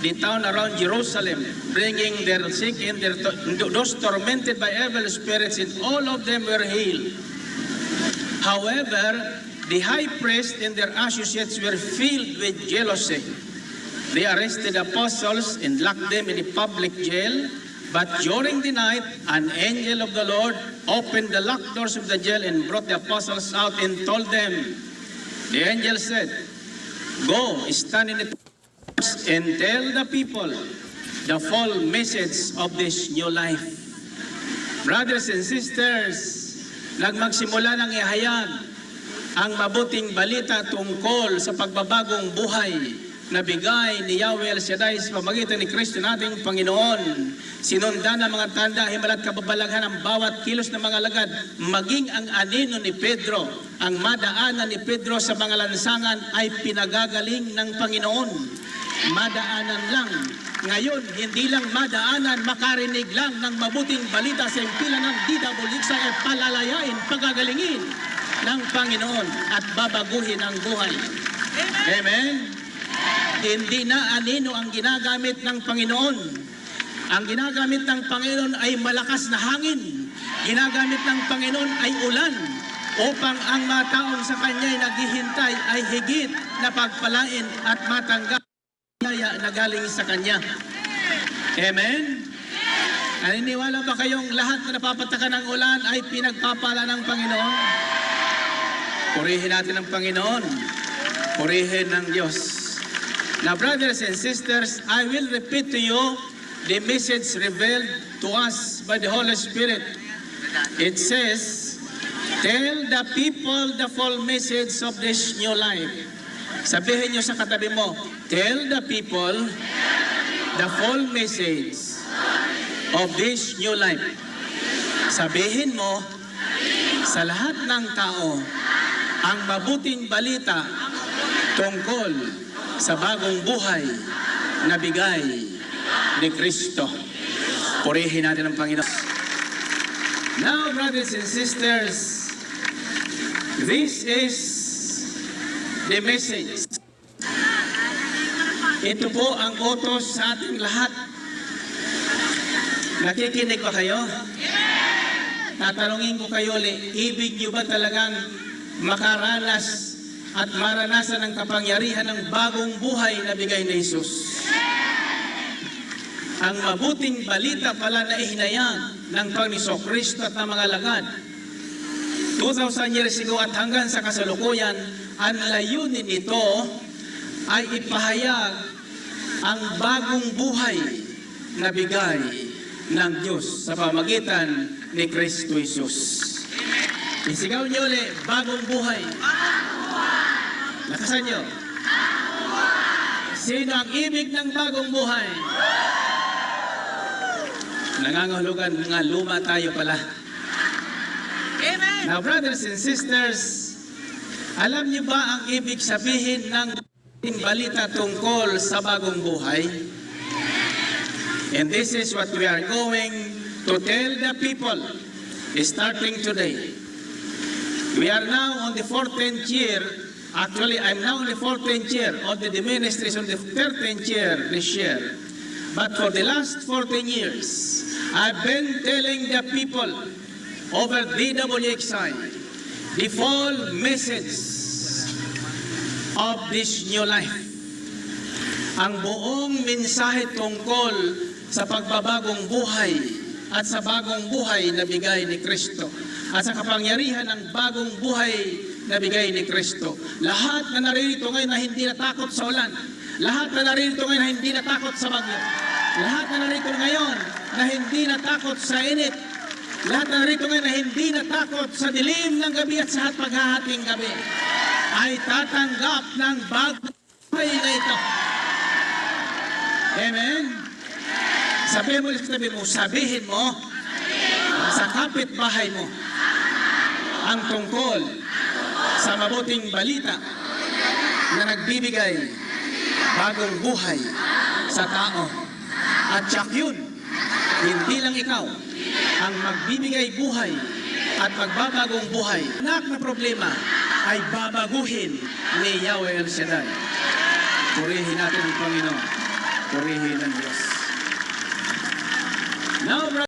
the town around Jerusalem, bringing their sick and those tormented by evil spirits, and all of them were healed. However, the high priest and their associates were filled with jealousy. They arrested the apostles and locked them in the public jail. But during the night, an angel of the Lord opened the locked doors of the jail and brought the apostles out and told them. The angel said, "Go, stand in the doors and tell the people the full message of this new life." Brothers and sisters, nagmagsimula ng ihayag ang mabuting balita tungkol sa pagbabagong buhay na bigay ni Yahweh El Shaddai sa pamamagitan ni Kristo nating Panginoon. Sinundan ng mga tanda, himala at kababalaghan ang bawat kilos ng mga alagad, maging ang anino ni Pedro, ang madaanan ni Pedro sa mga lansangan ay pinagagaling ng Panginoon. Madaanan lang. Ngayon, hindi lang madaanan, makarinig lang ng mabuting balita sa impila ng DWX ay palalayain, pagagalingin ng Panginoon at babaguhin ang buhay. Amen? Hindi na anino ang ginagamit ng Panginoon. Ang ginagamit ng Panginoon ay malakas na hangin. Ginagamit ng Panginoon ay ulan upang ang mga taong sa Kanya'y naghihintay ay higit na pagpalain at matanggap na galing sa Kanya. Amen? Naniniwala ba kayong lahat na napapataka ng ulan ay pinagpapala ng Panginoon? Purihin natin ang Panginoon. Purihin ng Diyos. Now, brothers and sisters, I will repeat to you the message revealed to us by the Holy Spirit. It says, tell the people the full message of this new life. Sabihin nyo sa katabi mo, tell the people the full message of this new life. Sabihin mo sa lahat ng tao ang mabuting balita tungkol sa bagong buhay na bigay ni Kristo. Purihin natin ang Panginoon. Now, brothers and sisters, this is the message. Ito po ang utos sa ating lahat. Nakikinig ba kayo? Tatanungin ko kayo ulit, ibig niyo ba talagang makaranas at maranasan ang kapangyarihan ng bagong buhay na bigay ni Jesus? Ang mabuting balita pala na ihinayang ng Panginoon Kristo at ng mga alagad 2,000 years ago at hanggang sa kasalukuyan, ang layunin nito ay ipahayag ang bagong buhay na bigay ng Diyos sa pamamagitan ni Kristo Jesus. Isigaw niyo ulit, bagong buhay. Lakasan niyo. Sino ang ibig ng bagong buhay? Nangangahulugan nga luma tayo pala. Amen. Now, brothers and sisters, alam niyo ba ang ibig sabihin ng balita tungkol sa bagong buhay? And this is what we are going to tell the people starting today. We are now on the 14th year. Actually, I'm now on the 14th year of the ministry, on the 13th year this year. But for the last 14 years, I've been telling the people over DWXI the full message of this new life. Ang buong mensahe tungkol sa pagbabagong buhay at sa bagong buhay na bigay ni Kristo at sa kapangyarihan ng bagong buhay na bigay ni Kristo. Lahat na naririto ngayon na hindi natakot sa ulan, lahat na naririto ngayon na hindi natakot sa bagyo, lahat na naririto ngayon na hindi natakot sa init, lahat na naririto ngayon na hindi natakot sa dilim ng gabi at sa paghahating gabi, ay tatanggap ng bagong buhay na ito. Amen? Sabihin mo sa kapitbahay mo ang tungkol sa mabuting balita na nagbibigay bagong buhay sa tao. At siyak yun, hindi lang ikaw ang magbibigay buhay at magbabagong buhay. Anak na problema ay babaguhin ni Yahweh El Shaddai. Purihin natin ang Panginoon. purihin ng Diyos. Now,